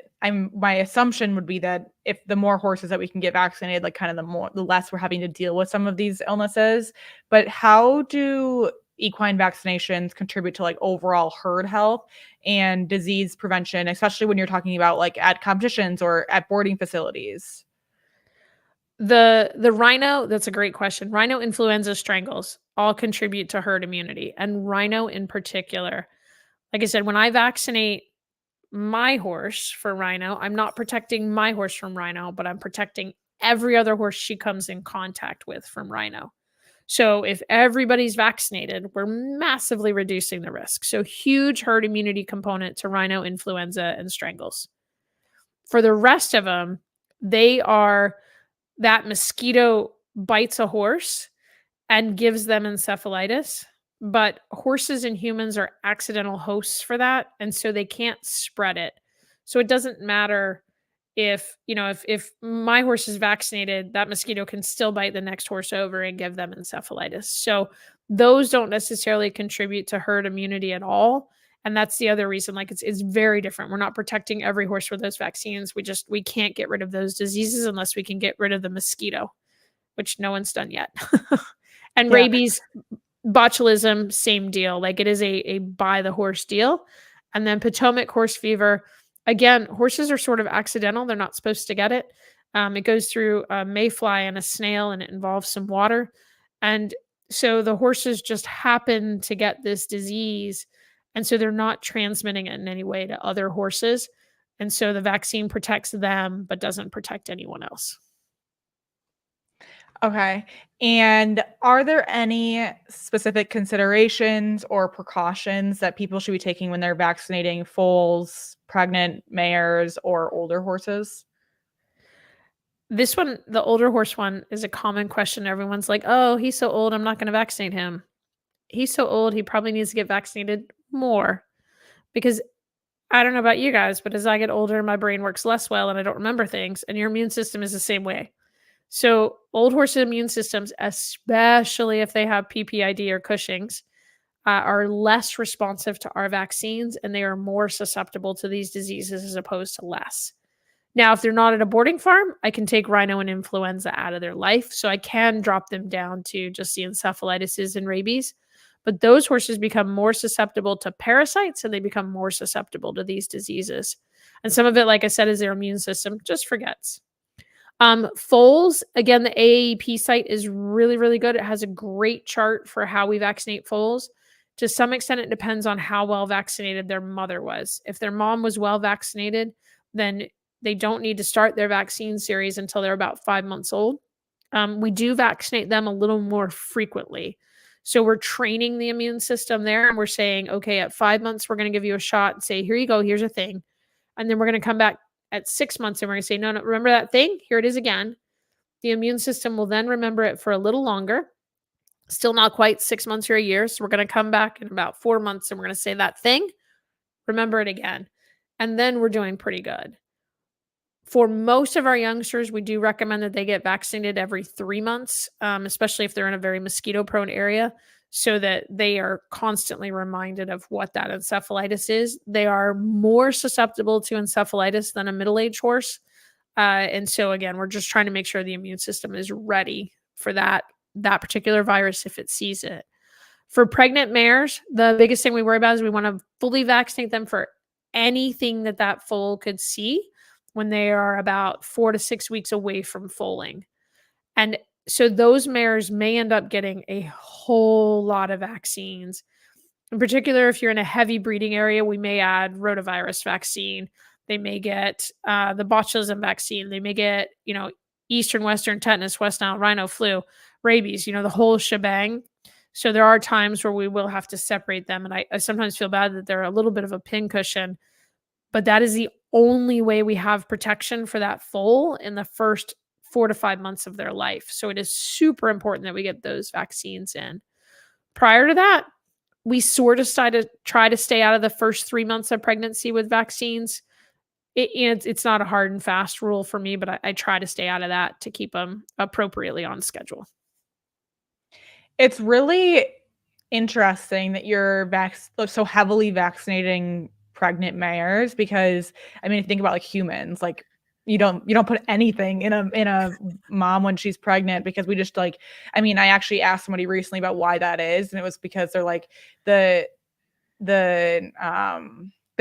[SPEAKER 1] my assumption would be that if the more horses that we can get vaccinated, like kind of the less we're having to deal with some of these illnesses. But how do equine vaccinations contribute to like overall herd health and disease prevention, especially when you're talking about like at competitions or at boarding facilities?
[SPEAKER 2] The rhino, that's a great question. Rhino influenza strangles all contribute to herd immunity, and rhino in particular. Like I said, when I vaccinate my horse for rhino, I'm not protecting my horse from rhino, but I'm protecting every other horse she comes in contact with from rhino. So if everybody's vaccinated, we're massively reducing the risk. So huge herd immunity component to rhino influenza and strangles. For the rest of them, they are that mosquito bites a horse and gives them encephalitis. But horses and humans are accidental hosts for that, and so they can't spread it. So it doesn't matter if, if my horse is vaccinated, that mosquito can still bite the next horse over and give them encephalitis. So those don't necessarily contribute to herd immunity at all. And that's the other reason, like it's very different. We're not protecting every horse with those vaccines. We can't get rid of those diseases unless we can get rid of the mosquito, which no one's done yet. And
[SPEAKER 1] Yeah.
[SPEAKER 2] rabies, botulism, same deal. Like it is a buy the horse deal. And then Potomac horse fever, again, horses are sort of accidental. They're not supposed to get it. It goes through a mayfly and a snail, and it involves some water. And so the horses just happen to get this disease. And so they're not transmitting it in any way to other horses. And so the vaccine protects them, but doesn't protect anyone else.
[SPEAKER 1] Okay. And are there any specific considerations or precautions that people should be taking when they're vaccinating foals, pregnant mares, or older horses?
[SPEAKER 2] This one, the older horse one, is a common question. Everyone's like, oh, he's so old, I'm not going to vaccinate him. He's so old, he probably needs to get vaccinated more. Because I don't know about you guys, but as I get older, my brain works less well and I don't remember things. And your immune system is the same way. So, old horse immune systems, especially if they have PPID or Cushing's, are less responsive to our vaccines, and they are more susceptible to these diseases as opposed to less. Now, if they're not at a boarding farm, I can take rhino and influenza out of their life. So I can drop them down to just the encephalitis and rabies. But those horses become more susceptible to parasites, and they become more susceptible to these diseases. And some of it, like I said, is their immune system just forgets. Foals, again, the AAEP site is really, really good. It has a great chart for how we vaccinate foals. To some extent, it depends on how well vaccinated their mother was. If their mom was well vaccinated, then they don't need to start their vaccine series until they're about 5 months old. We do vaccinate them a little more frequently. So we're training the immune system there, and we're saying, okay, at 5 months, we're going to give you a shot and say, here you go, here's a thing. And then we're going to come back at 6 months and we're going to say, no, remember that thing? Here it is again. The immune system will then remember it for a little longer. Still not quite 6 months or a year. So we're going to come back in about 4 months and we're going to say that thing, remember it again. And then we're doing pretty good. For most of our youngsters, we do recommend that they get vaccinated every 3 months, especially if they're in a very mosquito-prone area, so that they are constantly reminded of what that encephalitis is. They are more susceptible to encephalitis than a middle-aged horse. And so, again, we're just trying to make sure the immune system is ready for that particular virus if it sees it. For pregnant mares, the biggest thing we worry about is we want to fully vaccinate them for anything that foal could see when they are about 4 to 6 weeks away from foaling. And so those mares may end up getting a whole lot of vaccines. In particular, if you're in a heavy breeding area, we may add rotavirus vaccine. They may get the botulism vaccine. They may get, Eastern, Western tetanus, West Nile rhino flu, rabies, the whole shebang. So there are times where we will have to separate them. And I sometimes feel bad that they're a little bit of a pincushion, but that is the only way we have protection for that foal in the first 4 to 5 months of their life. So it is super important that we get those vaccines in. Prior to that, we sort of try to stay out of the first 3 months of pregnancy with vaccines. It's not a hard and fast rule for me, but I try to stay out of that to keep them appropriately on schedule.
[SPEAKER 1] It's really interesting that you're so heavily vaccinating pregnant mares because, I mean, think about like humans, like you don't put anything in a mom when she's pregnant because we just like, I mean, I actually asked somebody recently about why that is, and it was because they're like they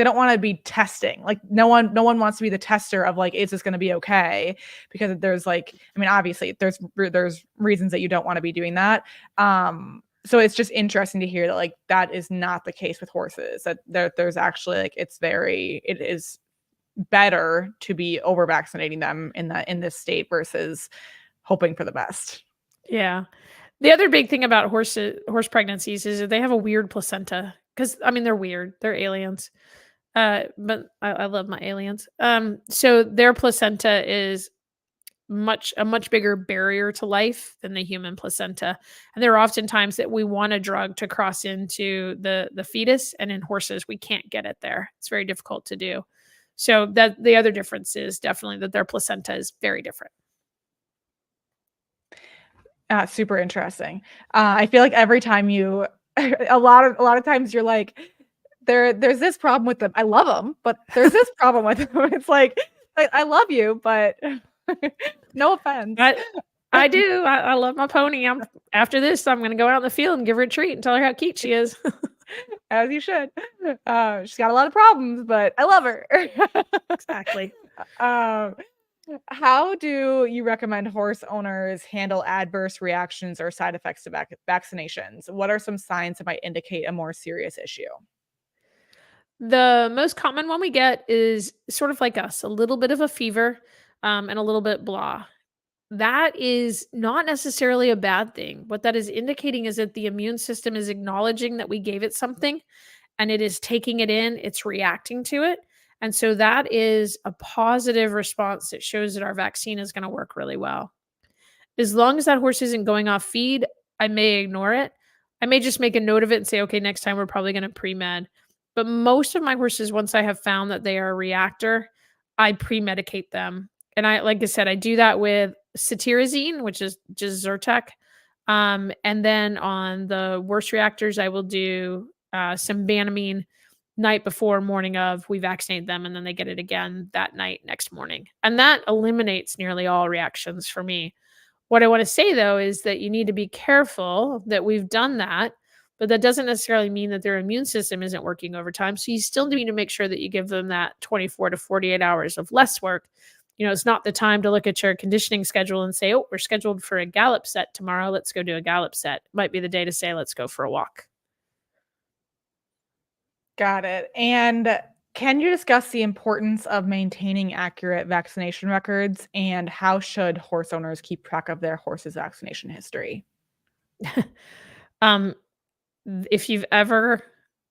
[SPEAKER 1] don't want to be testing. Like no one wants to be the tester of like, is this going to be okay? Because there's like, I mean, obviously there's reasons that you don't want to be doing that. So it's just interesting to hear that like that is not the case with horses, that there's actually like it is better to be over vaccinating them in this state versus hoping for the best.
[SPEAKER 2] Yeah. The other big thing about horse pregnancies is that they have a weird placenta, because I mean they're weird. They're aliens. But I love my aliens. So their placenta is a much bigger barrier to life than the human placenta. And there are often times that we want a drug to cross into the fetus, and in horses we can't get it there. It's very difficult to do. So that the other difference is definitely that their placenta is very different.
[SPEAKER 1] Super interesting. I feel like every time you a lot of times you're like, there's this problem with them. I love them, but there's this problem with them. It's like, I love you, but no offense.
[SPEAKER 2] I do. I love my pony. After this, I'm gonna go out in the field and give her a treat and tell her how cute she is.
[SPEAKER 1] As you should. She's got a lot of problems, but I love her.
[SPEAKER 2] Exactly.
[SPEAKER 1] Um, how do you recommend horse owners handle adverse reactions or side effects to vaccinations? What are some signs that might indicate a more serious issue?
[SPEAKER 2] The most common one we get is sort of like us, a little bit of a fever, and a little bit blah. That is not necessarily a bad thing. What that is indicating is that the immune system is acknowledging that we gave it something and it is taking it in, it's reacting to it. And so that is a positive response that shows that our vaccine is going to work really well. As long as that horse isn't going off feed, I may ignore it. I may just make a note of it and say, okay, next time we're probably going to pre-med. But most of my horses, once I have found that they are a reactor, I pre-medicate them. And like I said, I do that with cetirizine, which is just Zyrtec. And then on the worst reactors, I will do some Banamine night before, morning of. We vaccinate them, and then they get it again that night, next morning. And that eliminates nearly all reactions for me. What I want to say though is that you need to be careful that we've done that, but that doesn't necessarily mean that their immune system isn't working overtime. So you still need to make sure that you give them that 24 to 48 hours of less work. It's not the time to look at your conditioning schedule and say, oh, we're scheduled for a gallop set tomorrow. Let's go do a gallop set. Might be the day to say, let's go for a walk.
[SPEAKER 1] Got it. And can you discuss the importance of maintaining accurate vaccination records and how should horse owners keep track of their horse's vaccination history?
[SPEAKER 2] um, if you've ever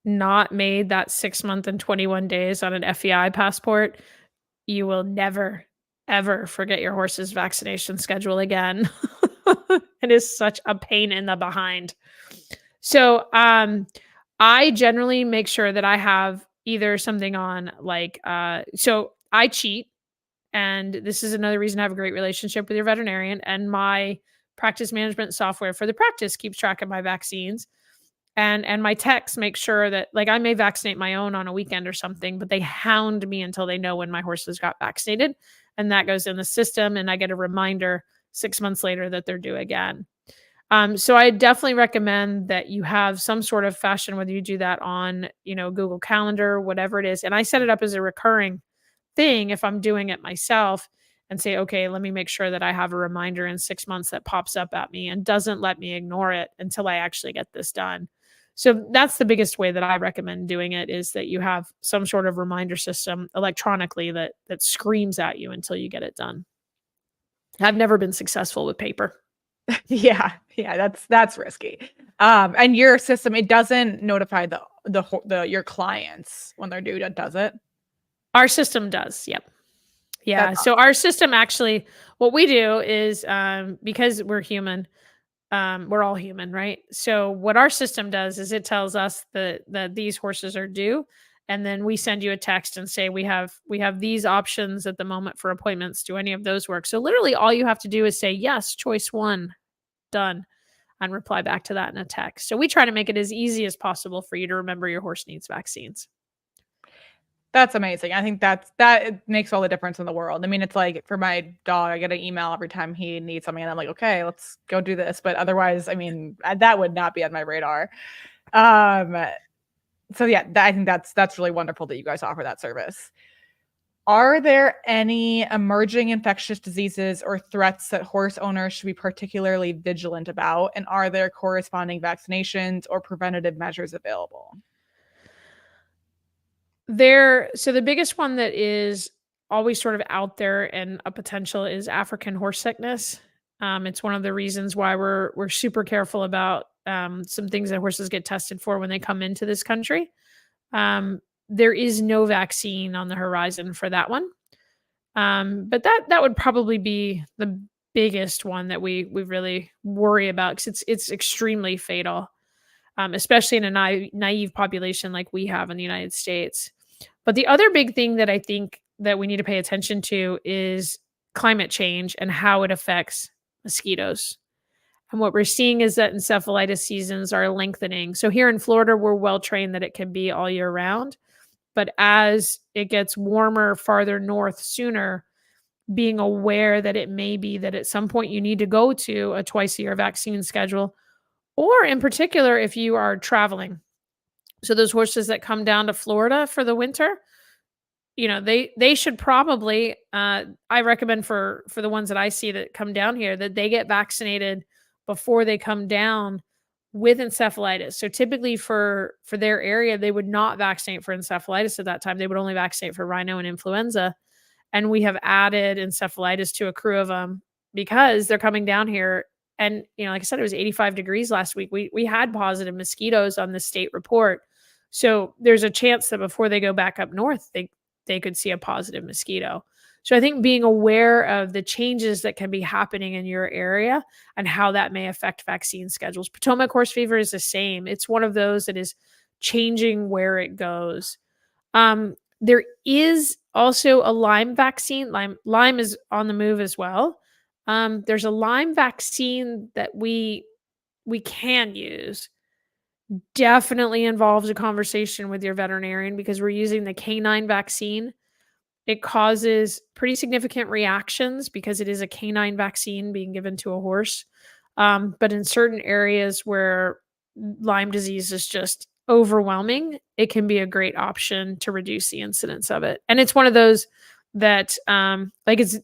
[SPEAKER 2] not made that 6 month and 21 days on an FEI passport, you will never, ever forget your horse's vaccination schedule again. It is such a pain in the behind. So, I generally make sure that I have either something on like, so I cheat. And this is another reason I have a great relationship with your veterinarian, and my practice management software for the practice keeps track of my vaccines. And my techs make sure that, like, I may vaccinate my own on a weekend or something, but they hound me until they know when my horses got vaccinated. And that goes in the system, and I get a reminder 6 months later that they're due again. So I definitely recommend that you have some sort of fashion, whether you do that on, Google Calendar, whatever it is. And I set it up as a recurring thing if I'm doing it myself, and say, okay, let me make sure that I have a reminder in 6 months that pops up at me and doesn't let me ignore it until I actually get this done. So that's the biggest way that I recommend doing it, is that you have some sort of reminder system electronically that screams at you until you get it done. I've never been successful with paper.
[SPEAKER 1] Yeah, that's risky. And your system, it doesn't notify the your clients when they're due, does it?
[SPEAKER 2] Our system does. Yep. Yeah.
[SPEAKER 1] That's
[SPEAKER 2] So our system actually, what we do is, because we're human, we're all human, right? So what our system does is it tells us that these horses are due, and then we send you a text and say we have these options at the moment for appointments. Do any of those work? So literally all you have to do is say yes, choice one, done, and reply back to that in a text. So we try to make it as easy as possible for you to remember your horse needs vaccines.
[SPEAKER 1] That's amazing. I think that it makes all the difference in the world. I mean, it's like for my dog, I get an email every time he needs something, and I'm like, okay, let's go do this. But otherwise, I mean, that would not be on my radar. Um, so yeah, I think that's really wonderful that you guys offer that service. Are there any emerging infectious diseases or threats that horse owners should be particularly vigilant about? And are there corresponding vaccinations or preventative measures available?
[SPEAKER 2] So the biggest one that is always sort of out there and a potential is African horse sickness. It's one of the reasons why we're super careful about some things that horses get tested for when they come into this country. There is no vaccine on the horizon for that one. But that would probably be the biggest one that we really worry about, because it's extremely fatal, especially in a naive population like we have in the United States. But the other big thing that I think that we need to pay attention to is climate change and how it affects mosquitoes. And what we're seeing is that encephalitis seasons are lengthening. So here in Florida, we're well trained that it can be all year round. But as it gets warmer farther north sooner, being aware that it may be that at some point you need to go to a twice a year vaccine schedule, or in particular, if you are traveling. So those horses that come down to Florida for the winter, they should probably, I recommend for the ones that I see that come down here, that they get vaccinated before they come down with encephalitis. So typically for their area, they would not vaccinate for encephalitis at that time. They would only vaccinate for rhino and influenza. And we have added encephalitis to a crew of them because they're coming down here. And, like I said, it was 85 degrees last week. We had positive mosquitoes on the state report. So there's a chance that before they go back up north, they could see a positive mosquito. So I think being aware of the changes that can be happening in your area and how that may affect vaccine schedules. Potomac horse fever is the same. It's one of those that is changing where it goes. There is also a Lyme vaccine. Lyme is on the move as well. There's a Lyme vaccine that we can use. Definitely involves a conversation with your veterinarian, because we're using the canine vaccine. It causes pretty significant reactions because it is a canine vaccine being given to a horse. But in certain areas where Lyme disease is just overwhelming, it can be a great option to reduce the incidence of it. And it's one of those that, it's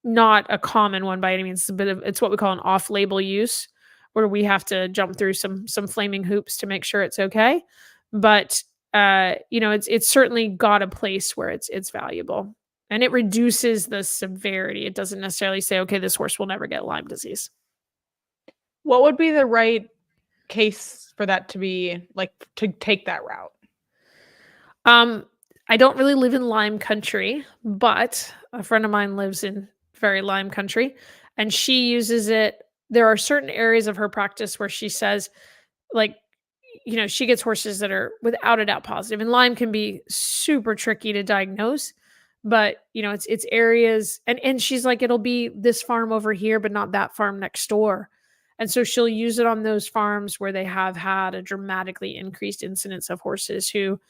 [SPEAKER 2] not a common one by any means. It's what we call an off-label use, where we have to jump through some flaming hoops to make sure it's okay. But it's certainly got a place where it's valuable, and it reduces the severity. It doesn't necessarily say, okay, this horse will never get Lyme disease.
[SPEAKER 1] What would be the right case for that to be, like, to take that route?
[SPEAKER 2] I don't really live in Lyme country, but a friend of mine lives in very Lyme country, and she uses it. There are certain areas of her practice where she says, like, she gets horses that are without a doubt positive, and Lyme can be super tricky to diagnose. But it's areas, and she's like, it'll be this farm over here, but not that farm next door. And so she'll use it on those farms where they have had a dramatically increased incidence of horses who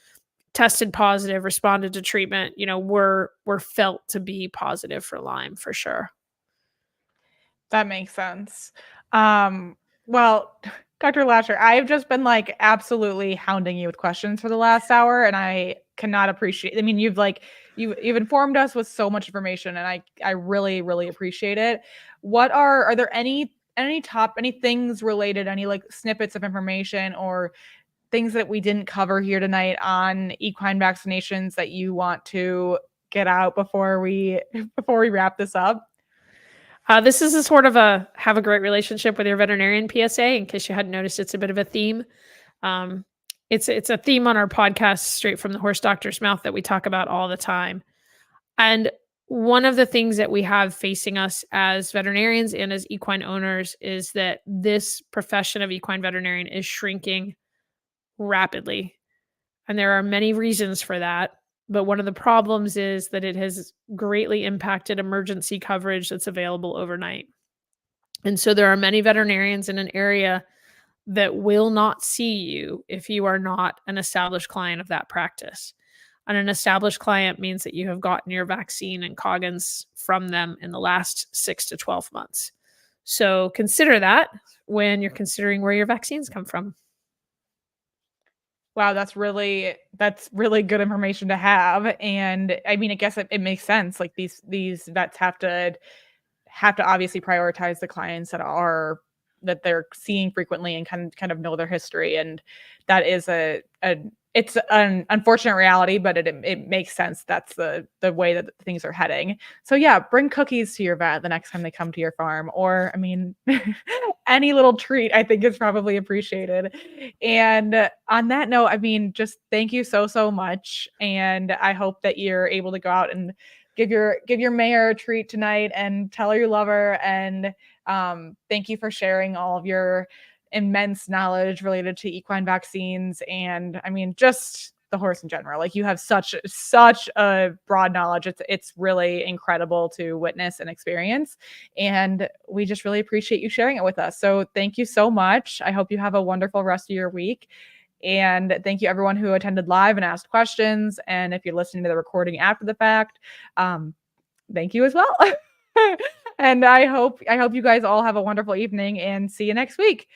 [SPEAKER 2] tested positive, responded to treatment, were felt to be positive for Lyme for sure.
[SPEAKER 1] That makes sense. Well, Dr. Lacher, I've just been like absolutely hounding you with questions for the last hour, and I cannot appreciate. I mean, you've informed us with so much information, and I really really appreciate it. Are there any things related, any like snippets of information or things that we didn't cover here tonight on equine vaccinations that you want to get out before we wrap this up?
[SPEAKER 2] This is a sort of have a great relationship with your veterinarian PSA. In case you hadn't noticed, it's a bit of a theme. It's a theme on our podcast, Straight from the Horse Doctor's Mouth, that we talk about all the time. And one of the things that we have facing us as veterinarians and as equine owners is that this profession of equine veterinarian is shrinking rapidly. And there are many reasons for that. But one of the problems is that it has greatly impacted emergency coverage that's available overnight. And so there are many veterinarians in an area that will not see you if you are not an established client of that practice. And an established client means that you have gotten your vaccine and Coggins from them in the last 6 to 12 months. So consider that when you're considering where your vaccines come from.
[SPEAKER 1] Wow, that's really good information to have. And I mean, I guess it makes sense. Like these vets have to obviously prioritize the clients that they're seeing frequently and kind of know their history. And that is it's an unfortunate reality, but it makes sense. That's the way that things are heading. So yeah, bring cookies to your vet the next time they come to your farm, or I mean, any little treat I think is probably appreciated. And on that note, I mean, just thank you so much, and I hope that you're able to go out and give your mayor a treat tonight and tell her you love her. And thank you for sharing all of your immense knowledge related to equine vaccines. And I mean, just the horse in general. Like, you have such a broad knowledge. It's really incredible to witness and experience. And we just really appreciate you sharing it with us. So thank you so much. I hope you have a wonderful rest of your week. And thank you everyone who attended live and asked questions. And if you're listening to the recording after the fact, thank you as well. And I hope you guys all have a wonderful evening, and see you next week.